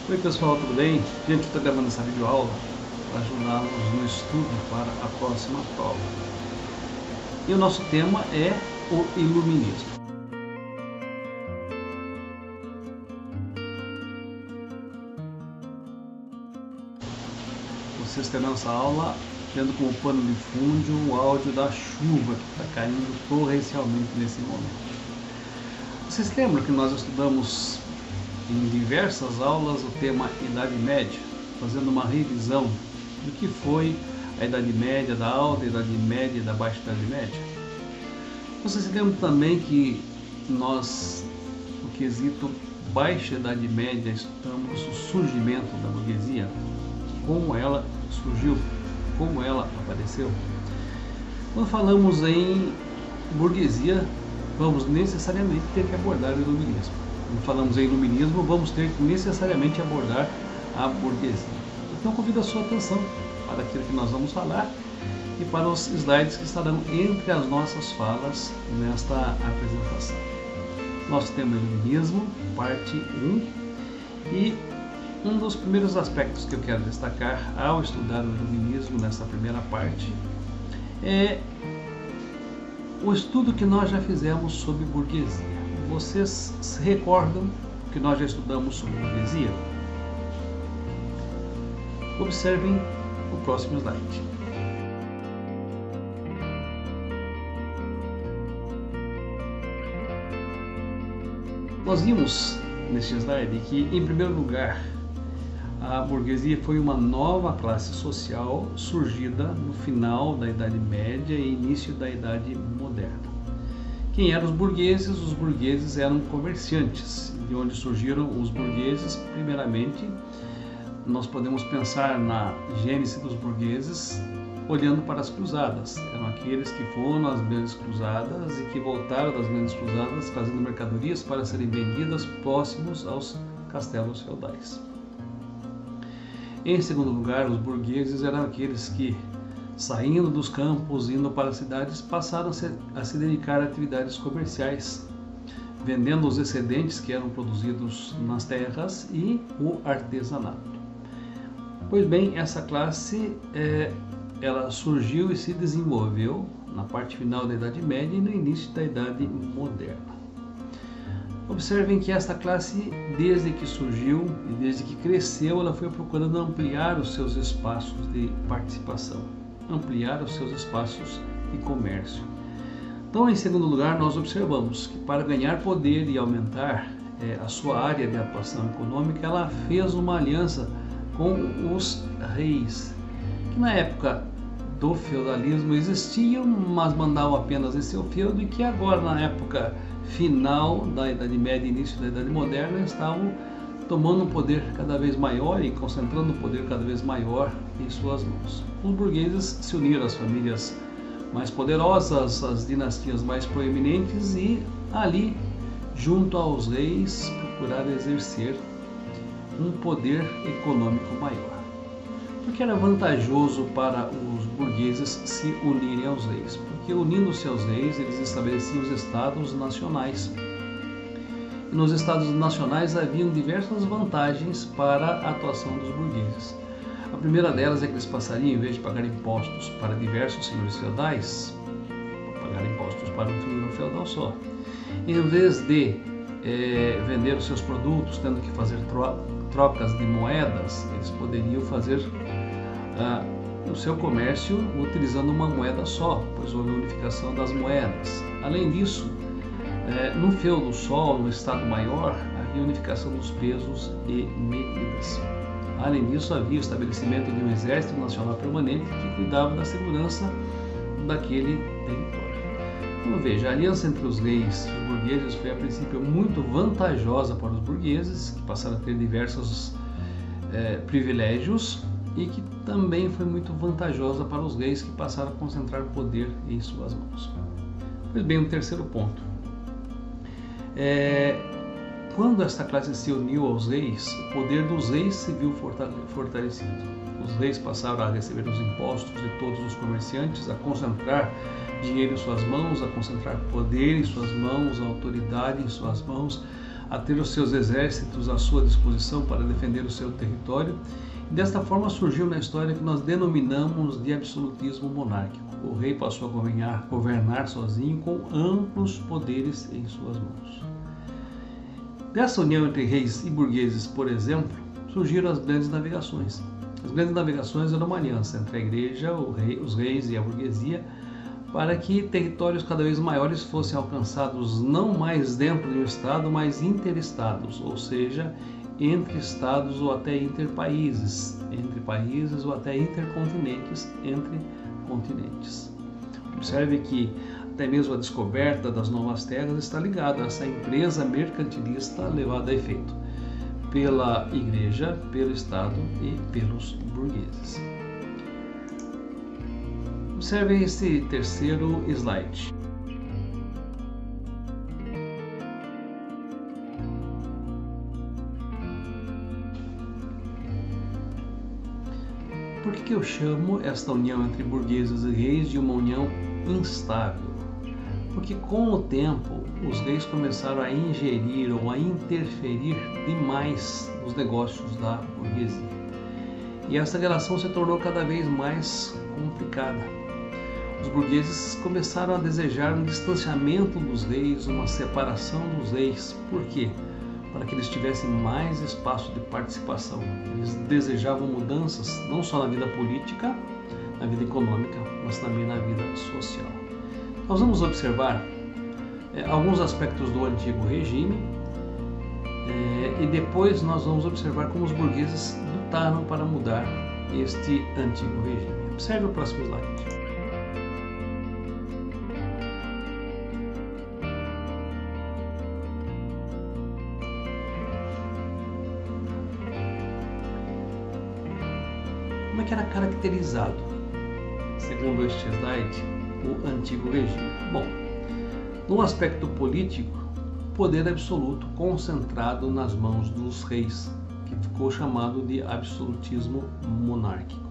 Oi pessoal, tudo bem? Gente, estou gravando essa videoaula para ajudá-los no estudo para a próxima prova. E o nosso tema é o Iluminismo. Vocês terão essa aula tendo como pano de fundo o áudio da chuva que está caindo torrencialmente nesse momento. Vocês lembram que nós estudamos em diversas aulas o tema Idade Média, fazendo uma revisão do que foi a Idade Média da Alta, a Idade Média e da Baixa Idade Média? Vocês lembram também que nós, no quesito Baixa Idade Média, estudamos o surgimento da burguesia, como ela surgiu, como ela apareceu. Quando falamos em burguesia, vamos necessariamente ter que abordar o iluminismo. Quando falamos em iluminismo, vamos ter que necessariamente abordar a burguesia. Então convido a sua atenção para aquilo que nós vamos falar e para os slides que estarão entre as nossas falas nesta apresentação. Nosso tema é iluminismo, parte 1, e um dos primeiros aspectos que eu quero destacar ao estudar o iluminismo nessa primeira parte é o estudo que nós já fizemos sobre burguesia. Vocês se recordam que nós já estudamos sobre burguesia? Observem o próximo slide. Nós vimos neste slide que, em primeiro lugar, a burguesia foi uma nova classe social surgida no final da Idade Média e início da Idade Moderna. Quem eram os burgueses? Os burgueses eram comerciantes. De onde surgiram os burgueses? Primeiramente, nós podemos pensar na gênese dos burgueses olhando para as cruzadas. Eram aqueles que foram às grandes cruzadas e que voltaram das grandes cruzadas trazendo mercadorias para serem vendidas próximos aos castelos feudais. Em segundo lugar, os burgueses eram aqueles que, saindo dos campos, indo para as cidades, passaram a se dedicar a atividades comerciais, vendendo os excedentes que eram produzidos nas terras e o artesanato. Pois bem, essa classe ela surgiu e se desenvolveu na parte final da Idade Média e no início da Idade Moderna. Observem que esta classe, desde que surgiu e desde que cresceu, ela foi procurando ampliar os seus espaços de participação, ampliar os seus espaços de comércio. Então, em segundo lugar, nós observamos que para ganhar poder e aumentar a sua área de atuação econômica, ela fez uma aliança com os reis, que na época do feudalismo existiam, mas mandavam apenas em seu feudo, e que agora, na época final da Idade Média e início da Idade Moderna, estavam tomando um poder cada vez maior e concentrando um poder cada vez maior em suas mãos. Os burgueses se uniram às famílias mais poderosas, às dinastias mais proeminentes, e ali, junto aos reis, procuraram exercer um poder econômico maior. Porque era vantajoso para os burgueses se unirem aos reis, porque unindo-se aos reis, eles estabeleciam os estados nacionais. E nos estados nacionais haviam diversas vantagens para a atuação dos burgueses. A primeira delas é que eles passariam, em vez de pagar impostos para diversos senhores feudais, pagar impostos para um senhor feudal só. Em vez de vender os seus produtos tendo que fazer trocas de moedas, eles poderiam fazer o seu comércio utilizando uma moeda só, pois houve a unificação das moedas. Além disso, no feudo só, no estado maior, havia unificação dos pesos e medidas. Além disso, havia o estabelecimento de um exército nacional permanente que cuidava da segurança daquele território. Então veja, a aliança entre os reis e os burgueses foi a princípio muito vantajosa para os burgueses, que passaram a ter diversos privilégios, e que também foi muito vantajosa para os reis, que passaram a concentrar poder em suas mãos. Pois bem, um terceiro ponto. Quando esta classe se uniu aos reis, o poder dos reis se viu fortalecido. Os reis passaram a receber os impostos de todos os comerciantes, a concentrar dinheiro em suas mãos, a concentrar poder em suas mãos, a autoridade em suas mãos, a ter os seus exércitos à sua disposição para defender o seu território. E desta forma surgiu na história que nós denominamos de absolutismo monárquico. O rei passou a governar sozinho com amplos poderes em suas mãos. Dessa união entre reis e burgueses, por exemplo, surgiram as grandes navegações. As grandes navegações eram uma aliança entre a igreja, os reis e a burguesia, para que territórios cada vez maiores fossem alcançados não mais dentro de um estado, mas interestados, ou seja, entre estados ou até interpaíses, entre países ou até intercontinentes, entre continentes. Observe que até mesmo a descoberta das novas terras está ligada a essa empresa mercantilista levada a efeito pela igreja, pelo Estado e pelos burgueses. Observe esse terceiro slide. Por que eu chamo esta união entre burgueses e reis de uma união instável? Porque com o tempo os reis começaram a ingerir ou a interferir demais nos negócios da burguesia. E essa relação se tornou cada vez mais complicada. Os burgueses começaram a desejar um distanciamento dos reis, uma separação dos reis. Por quê? Para que eles tivessem mais espaço de participação. Eles desejavam mudanças não só na vida política, na vida econômica, mas também na vida social. Nós vamos observar alguns aspectos do antigo regime e depois nós vamos observar como os burgueses lutaram para mudar este antigo regime. Observe o próximo slide. Como é que era caracterizado, segundo este slide, o antigo regime? Bom, no aspecto político, poder absoluto concentrado nas mãos dos reis, que ficou chamado de absolutismo monárquico.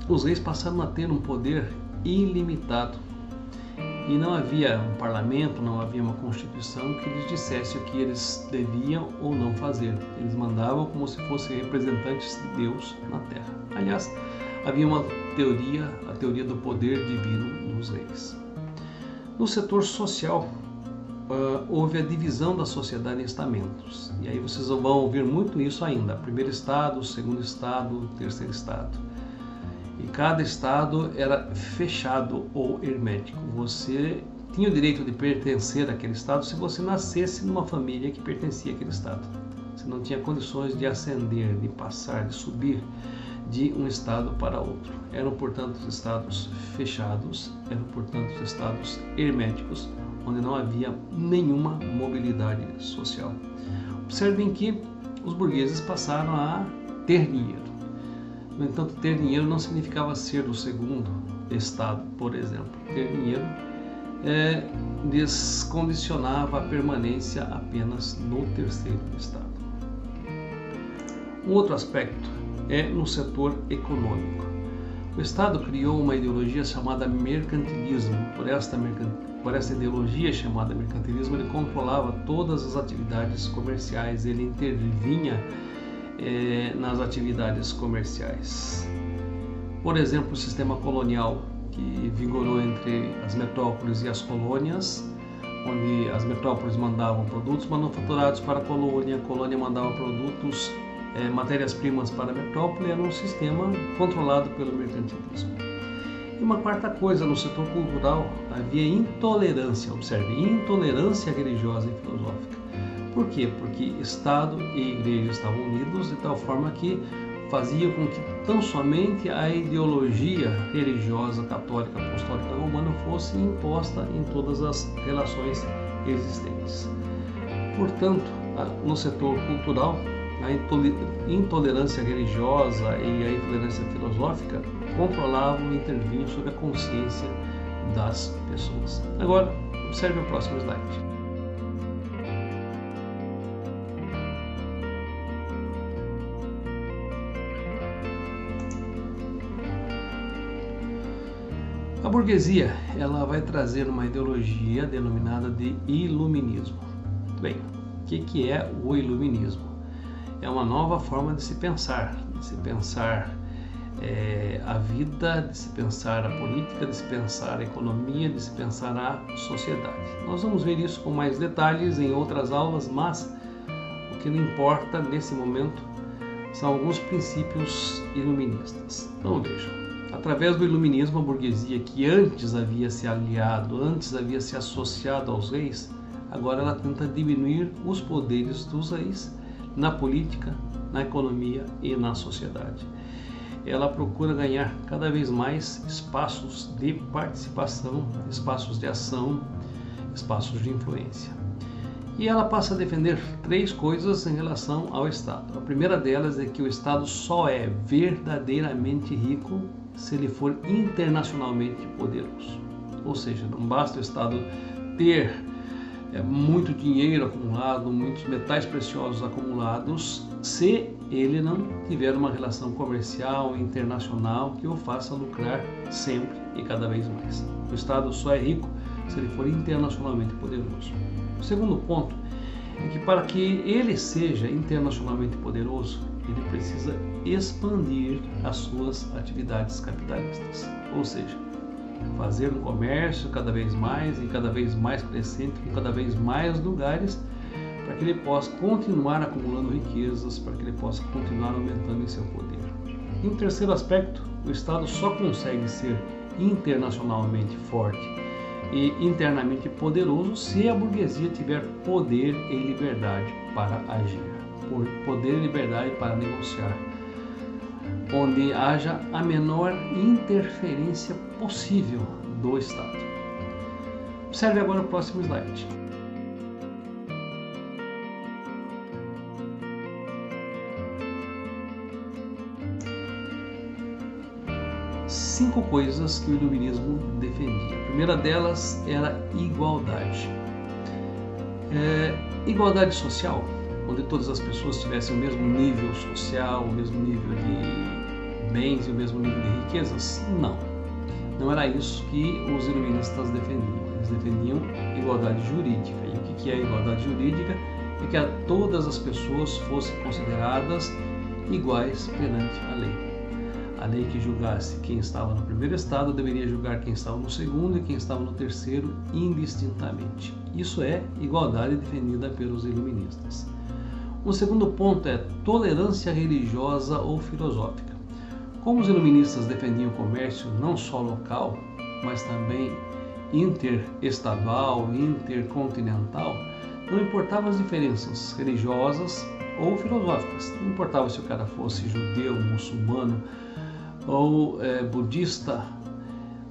Os reis passaram a ter um poder ilimitado e não havia um parlamento, não havia uma constituição que lhes dissesse o que eles deviam ou não fazer. Eles mandavam como se fossem representantes de Deus na terra. Aliás, havia uma teoria, a teoria do poder divino dos reis. No setor social, houve a divisão da sociedade em estamentos. E aí vocês vão ouvir muito isso ainda. Primeiro estado, segundo estado, terceiro estado. E cada estado era fechado ou hermético. Você tinha o direito de pertencer àquele estado se você nascesse numa família que pertencia àquele estado. Você não tinha condições de ascender, de passar, de subir de um estado para outro. Eram, portanto, estados fechados, eram, portanto, estados herméticos, onde não havia nenhuma mobilidade social. Observem que os burgueses passaram a ter dinheiro. No entanto, ter dinheiro não significava ser do segundo estado, por exemplo. Ter dinheiro lhes condicionava a permanência apenas no terceiro estado. Um outro aspecto é no setor econômico. O Estado criou uma ideologia chamada mercantilismo. Por esta ideologia chamada mercantilismo, ele controlava todas as atividades comerciais, ele intervinha nas atividades comerciais. Por exemplo, o sistema colonial que vigorou entre as metrópoles e as colônias, onde as metrópoles mandavam produtos manufaturados para a colônia mandava produtos, matérias-primas para a metrópole, era um sistema controlado pelo mercantilismo. E uma quarta coisa, no setor cultural havia intolerância, observe, intolerância religiosa e filosófica. Por quê? Porque Estado e Igreja estavam unidos de tal forma que fazia com que tão somente a ideologia religiosa católica apostólica romana fosse imposta em todas as relações existentes. Portanto, no setor cultural, a intolerância religiosa e a intolerância filosófica controlavam e intervinham sobre a consciência das pessoas. Agora, observe o próximo slide. A burguesia, ela vai trazer uma ideologia denominada de iluminismo. bem, o que é o iluminismo? É uma nova forma de se pensar a vida, de se pensar a política, de se pensar a economia, de se pensar a sociedade. Nós vamos ver isso com mais detalhes em outras aulas, mas o que não importa nesse momento são alguns princípios iluministas. Então vejam, através do iluminismo, a burguesia que antes havia se aliado, antes havia se associado aos reis, agora ela tenta diminuir os poderes dos reis na política, na economia e na sociedade. Ela procura ganhar cada vez mais espaços de participação, espaços de ação, espaços de influência. E ela passa a defender 3 coisas em relação ao Estado. A primeira delas é que o Estado só é verdadeiramente rico se ele for internacionalmente poderoso. Ou seja, não basta o Estado ter muito dinheiro acumulado, muitos metais preciosos acumulados, se ele não tiver uma relação comercial internacional que o faça lucrar sempre e cada vez mais. O Estado só é rico se ele for internacionalmente poderoso. O segundo ponto é que para que ele seja internacionalmente poderoso, ele precisa expandir as suas atividades capitalistas, ou seja, fazer um comércio cada vez mais e cada vez mais crescente, com cada vez mais lugares, para que ele possa continuar acumulando riquezas, para que ele possa continuar aumentando em seu poder. E um terceiro aspecto, o Estado só consegue ser internacionalmente forte e internamente poderoso se a burguesia tiver poder e liberdade para agir, poder e liberdade para negociar, onde haja a menor interferência possível do Estado. Observe agora o próximo slide. Cinco coisas que o iluminismo defendia. A primeira delas era igualdade. Igualdade social, onde todas as pessoas tivessem o mesmo nível social, o mesmo nível de bens e o mesmo nível de riquezas? Não era isso que os iluministas defendiam. Eles defendiam igualdade jurídica. E o que é igualdade jurídica? É que todas as pessoas fossem consideradas iguais perante a lei. A lei que julgasse quem estava no primeiro estado deveria julgar quem estava no segundo e quem estava no terceiro indistintamente. Isso é igualdade defendida pelos iluministas. O segundo ponto é tolerância religiosa ou filosófica. Como os iluministas defendiam o comércio não só local, mas também interestadual, intercontinental, não importavam as diferenças religiosas ou filosóficas. Não importava se o cara fosse judeu, muçulmano ou budista.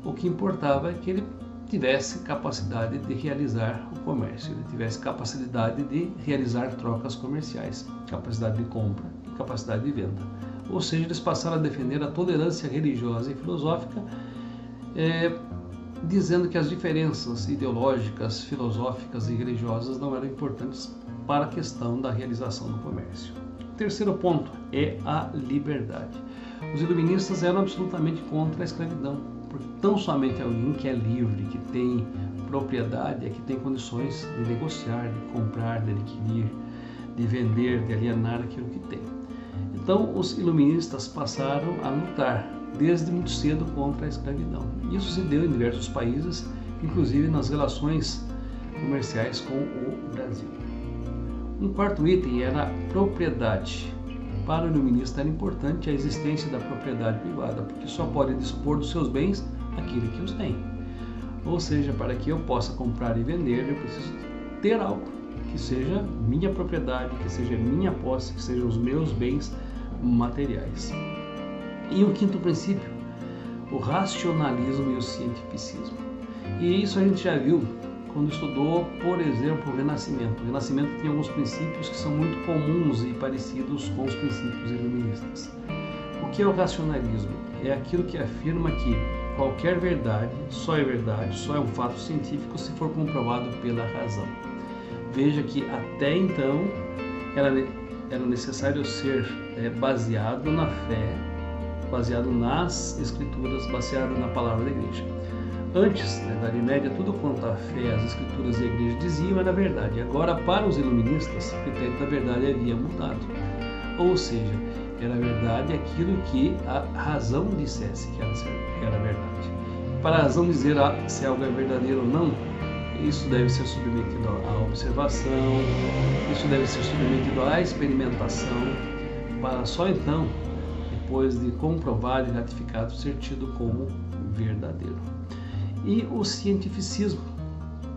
O que importava é que ele tivesse capacidade de realizar o comércio, ele tivesse capacidade de realizar trocas comerciais, capacidade de compra e capacidade de venda. Ou seja, eles passaram a defender a tolerância religiosa e filosófica, dizendo que as diferenças ideológicas, filosóficas e religiosas não eram importantes para a questão da realização do comércio. O terceiro ponto é a liberdade. Os iluministas eram absolutamente contra a escravidão, porque tão somente alguém que é livre, que tem propriedade, é que tem condições de negociar, de comprar, de adquirir, de vender, de alienar aquilo que tem. Então, os iluministas passaram a lutar desde muito cedo contra a escravidão. Isso se deu em diversos países, inclusive nas relações comerciais com o Brasil. Um quarto item era a propriedade. Para o iluminista era importante a existência da propriedade privada, porque só pode dispor dos seus bens aquele que os tem. Ou seja, para que eu possa comprar e vender, eu preciso ter algo que seja minha propriedade, que seja minha posse, que sejam os meus bens materiais. E o quinto princípio, o racionalismo e o cientificismo. E isso a gente já viu quando estudou, por exemplo, o Renascimento. O Renascimento tinha alguns princípios que são muito comuns e parecidos com os princípios iluministas. O que é o racionalismo? É aquilo que afirma que qualquer verdade só é um fato científico se for comprovado pela razão. Veja que até então era necessário ser baseado na fé, baseado nas escrituras, baseado na palavra da igreja. Antes da Idade Média, tudo quanto a fé, as escrituras e a igreja diziam era verdade. Agora, para os iluministas, o critério da verdade havia mudado. Ou seja, era verdade aquilo que a razão dissesse que era verdade. Para a razão dizer se algo é verdadeiro ou não, isso deve ser submetido à observação, isso deve ser submetido à experimentação, para só então, depois de comprovado e ratificado, ser tido como verdadeiro. E o cientificismo,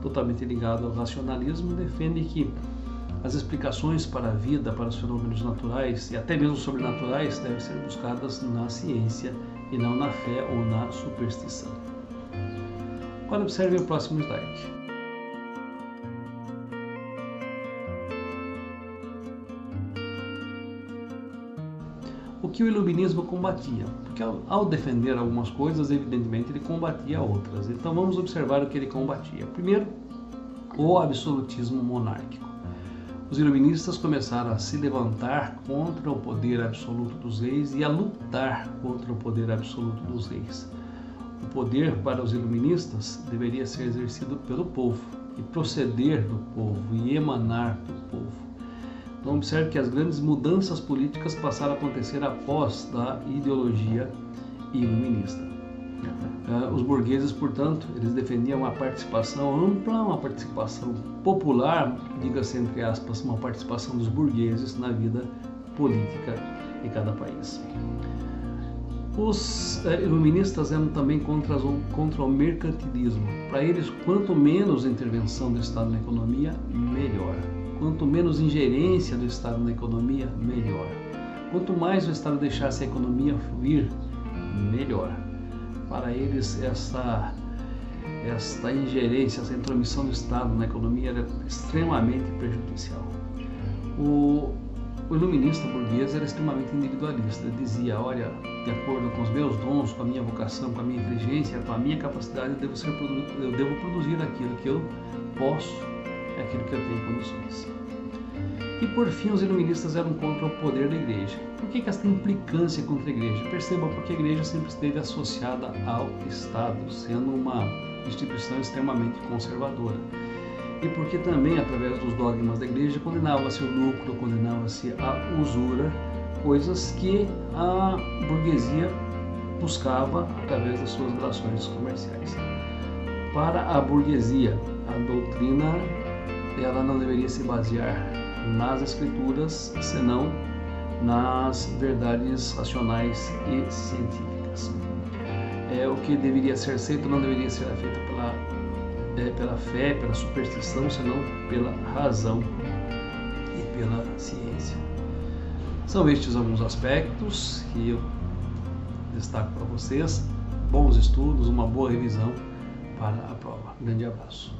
totalmente ligado ao racionalismo, defende que as explicações para a vida, para os fenômenos naturais e até mesmo sobrenaturais devem ser buscadas na ciência e não na fé ou na superstição. Agora observe o próximo slide. O que o iluminismo combatia? Porque ao defender algumas coisas, evidentemente ele combatia outras. Então vamos observar o que ele combatia. Primeiro, o absolutismo monárquico. Os iluministas começaram a se levantar contra o poder absoluto dos reis e a lutar contra o poder absoluto dos reis. O poder para os iluministas deveria ser exercido pelo povo e proceder do povo e emanar do povo. Então observe que as grandes mudanças políticas passaram a acontecer após a ideologia iluminista. Os burgueses, portanto, eles defendiam uma participação ampla, uma participação popular, diga-se entre aspas, uma participação dos burgueses na vida política de cada país. Os iluministas eram também contra o mercantilismo. Para eles, quanto menos intervenção do Estado na economia, melhor. Quanto menos ingerência do Estado na economia, melhor. Quanto mais o Estado deixasse a economia fluir, melhor. Para eles, esta ingerência, essa intromissão do Estado na economia era extremamente prejudicial. O iluminista burguês era extremamente individualista. Ele dizia, olha, de acordo com os meus dons, com a minha vocação, com a minha inteligência, com a minha capacidade, eu devo produzir aquilo que eu posso, aquilo que eu tenho condições. E por fim, os iluministas eram contra o poder da igreja. Por que esta implicância contra a igreja? Perceba, porque a igreja sempre esteve associada ao Estado, sendo uma instituição extremamente conservadora. E porque também, através dos dogmas da igreja, condenava-se o lucro, condenava-se a usura, coisas que a burguesia buscava através das suas relações comerciais. Para a burguesia, a doutrina ela não deveria se basear nas escrituras, senão nas verdades racionais e científicas. O que deveria ser aceito não deveria ser feito pela fé, pela superstição, senão pela razão e pela ciência. São estes alguns aspectos que eu destaco para vocês. Bons estudos, uma boa revisão para a prova. Grande abraço.